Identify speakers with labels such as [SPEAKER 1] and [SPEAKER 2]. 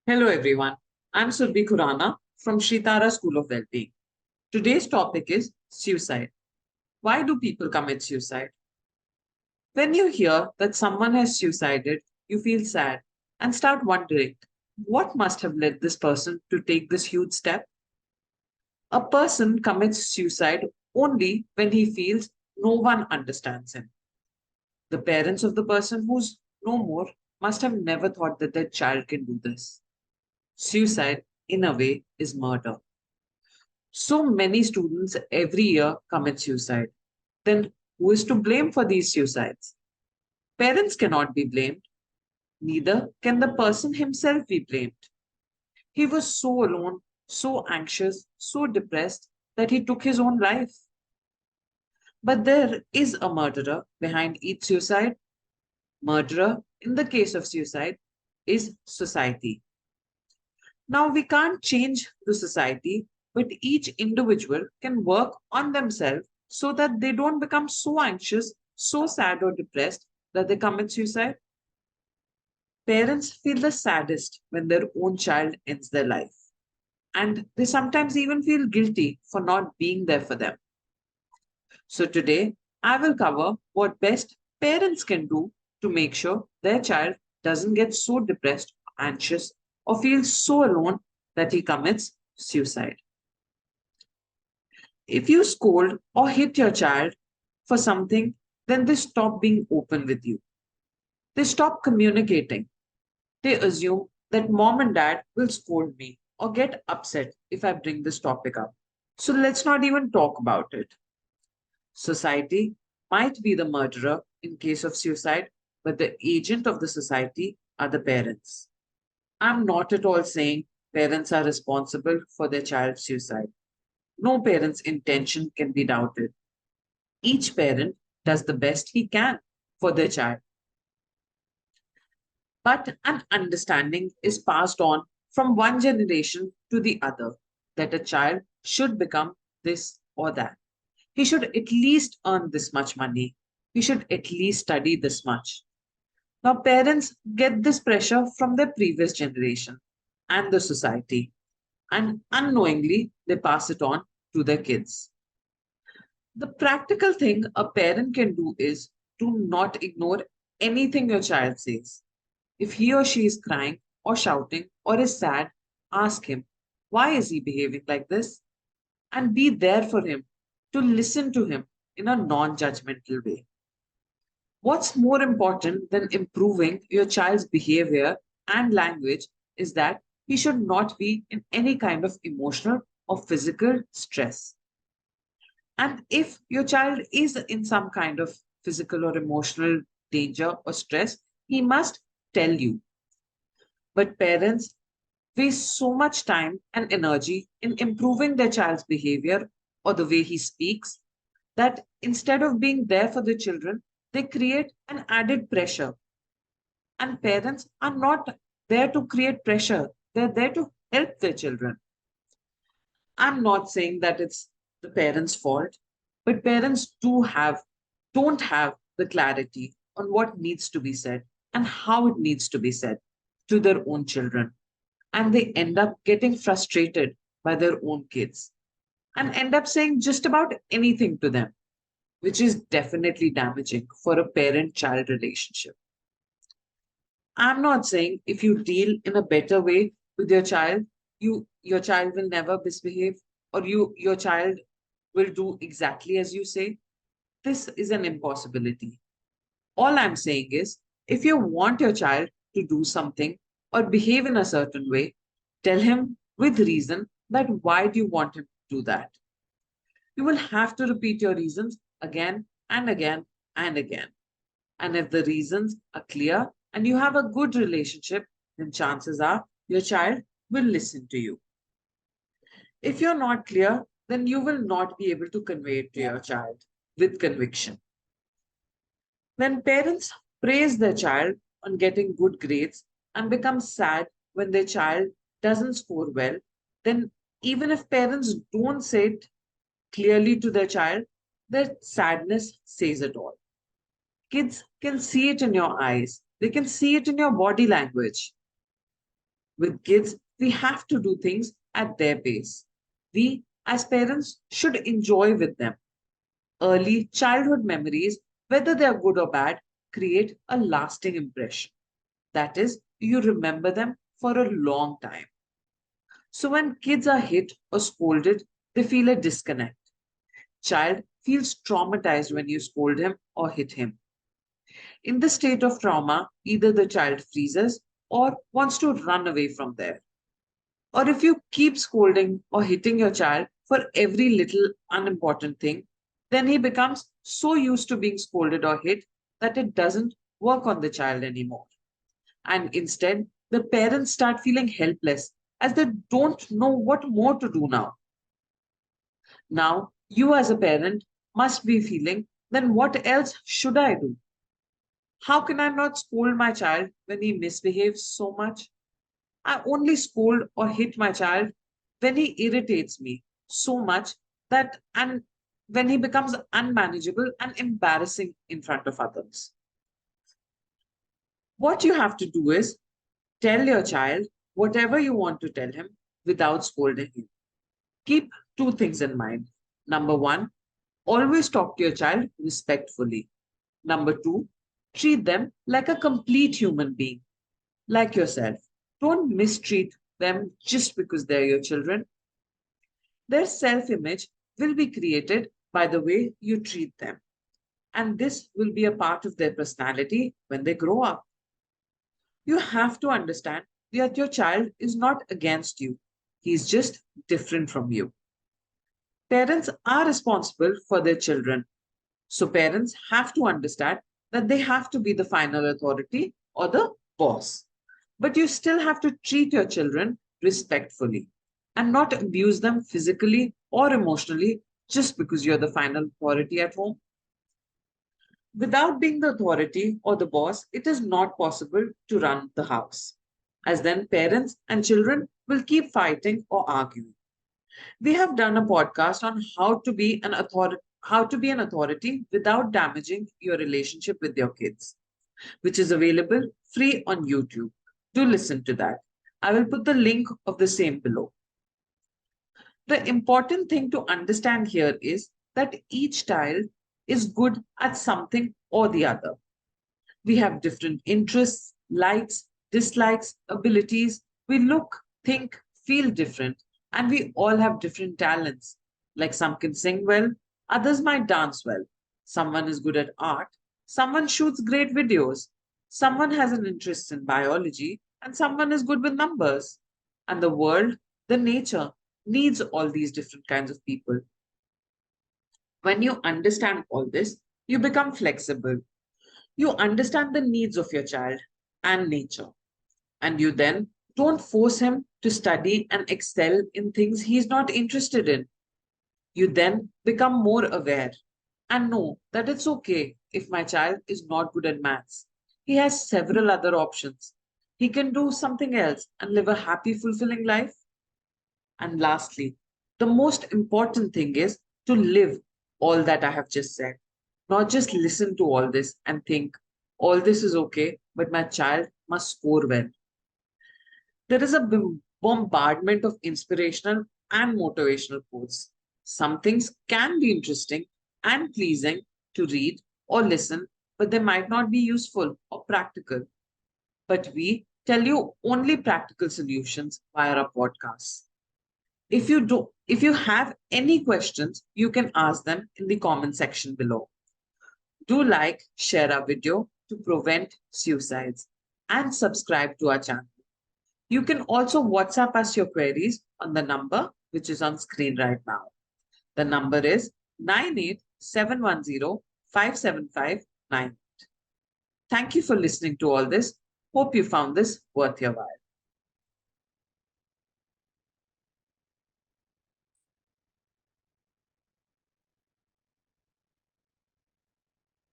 [SPEAKER 1] Hello everyone, I'm Surbhi Khurana from Shritara School of Wellbeing. Today's topic is suicide. Why do people commit suicide? When you hear that someone has suicided, you feel sad and start wondering what must have led this person to take this huge step? A person commits suicide only when he feels no one understands him. The parents of the person who's no more must have never thought that their child can do this. Suicide, in a way, is murder. So many students every year commit suicide. Then who is to blame for these suicides? Parents cannot be blamed. Neither can the person himself be blamed. He was so alone, so anxious, so depressed that he took his own life. But there is a murderer behind each suicide. Murderer, in the case of suicide, is society. Now, we can't change the society, but each individual can work on themselves so that they don't become so anxious, so sad, or depressed that they commit suicide. Parents feel the saddest when their own child ends their life, and they sometimes even feel guilty for not being there for them. So, today I will cover what best parents can do to make sure their child doesn't get so depressed, anxious, or feels so alone that he commits suicide. If you scold or hit your child for something, then they stop being open with you. They stop communicating. They assume that mom and dad will scold me or get upset if I bring this topic up. So let's not even talk about it. Society might be the murderer in case of suicide, but the agent of the society are the parents. I'm not at all saying parents are responsible for their child's suicide. No parent's intention can be doubted. Each parent does the best he can for their child, but an understanding is passed on from one generation to the other that a child should become this or that. He should at least earn this much money. He should at least study this much. Now, parents get this pressure from their previous generation and the society, and unknowingly they pass it on to their kids. The practical thing a parent can do is to not ignore anything your child says. If he or she is crying or shouting or is sad, ask him, why is he behaving like this? And be there for him to listen to him in a non judgmental way. What's more important than improving your child's behavior and language is that he should not be in any kind of emotional or physical stress. And if your child is in some kind of physical or emotional danger or stress, he must tell you. But parents waste so much time and energy in improving their child's behavior or the way he speaks that instead of being there for the children, they create an added pressure. And parents are not there to create pressure, they're there to help their children. I'm not saying that it's the parents' fault, but parents don't have the clarity on what needs to be said and how it needs to be said to their own children. And they end up getting frustrated by their own kids and end up saying just about anything to them, which is definitely damaging for a parent child relationship. I'm not saying if you deal in a better way with your child, your child will never misbehave or your child will do exactly as you say. This is an impossibility. All I'm saying is if you want your child to do something or behave in a certain way, tell him with reason that why do you want him to do that. You will have to repeat your reasons again and again and again. And if the reasons are clear and you have a good relationship, then chances are your child will listen to you. If you're not clear, then you will not be able to convey it to your child with conviction. When parents praise their child on getting good grades and become sad when their child doesn't score well, then even if parents don't say it clearly to their child, their sadness says it all. Kids can see it in your eyes, they can see it in your body language. With kids, we have to do things at their pace. We, as parents, should enjoy with them. Early childhood memories, whether they are good or bad, create a lasting impression. That is, you remember them for a long time. So when kids are hit or scolded, they feel a disconnect. Child feels traumatized when you scold him or hit him. In the state of trauma, either the child freezes or wants to run away from there. Or if you keep scolding or hitting your child for every little unimportant thing, then he becomes so used to being scolded or hit that it doesn't work on the child anymore. And instead, the parents start feeling helpless as they don't know what more to do now. Now, you as a parent must be feeling, then what else should I do? How can I not scold my child when he misbehaves so much? I only scold or hit my child when he irritates me so much that and when he becomes unmanageable and embarrassing in front of others. What you have to do is tell your child whatever you want to tell him without scolding him. Keep two things in mind. Number one, always talk to your child respectfully. Number two, treat them like a complete human being, like yourself. Don't mistreat them just because they're your children. Their self image will be created by the way you treat them, and this will be a part of their personality when they grow up. You have to understand that your child is not against you, he's just different from you. Parents are responsible for their children, so parents have to understand that they have to be the final authority or the boss. But you still have to treat your children respectfully and not abuse them physically or emotionally just because you're the final authority at home. Without being the authority or the boss, it is not possible to run the house, as then parents and children will keep fighting or arguing. We have done a podcast on how to be an authority without damaging your relationship with your kids, which is available free on YouTube. Do listen to that. I will put the link of the same below. The important thing to understand here is that each child is good at something or the other. We have different interests, likes, dislikes, abilities. We look, think, feel different, and we all have different talents. Like some can sing well, others might dance well. Someone is good at art, someone shoots great videos, someone has an interest in biology, and someone is good with numbers. And the world, the nature, needs all these different kinds of people. When you understand all this, you become flexible. You understand the needs of your child and nature, and you then don't force him to study and excel in things he's not interested in. You then become more aware and know that it's okay if my child is not good at maths. He has several other options. He can do something else and live a happy, fulfilling life. And lastly, the most important thing is to live all that I have just said, not just listen to all this and think, all this is okay, but my child must score well. There is a bombardment of inspirational and motivational quotes. Some things can be interesting and pleasing to read or listen, but they might not be useful or practical. But we tell you only practical solutions via our podcasts. If you have any questions, you can ask them in the comment section below. Do like, share our video to prevent suicides, and subscribe to our channel. You can also WhatsApp us your queries on the number which is on screen right now. The number is 987105759. Thank you for listening to all this. Hope you found this worth your while.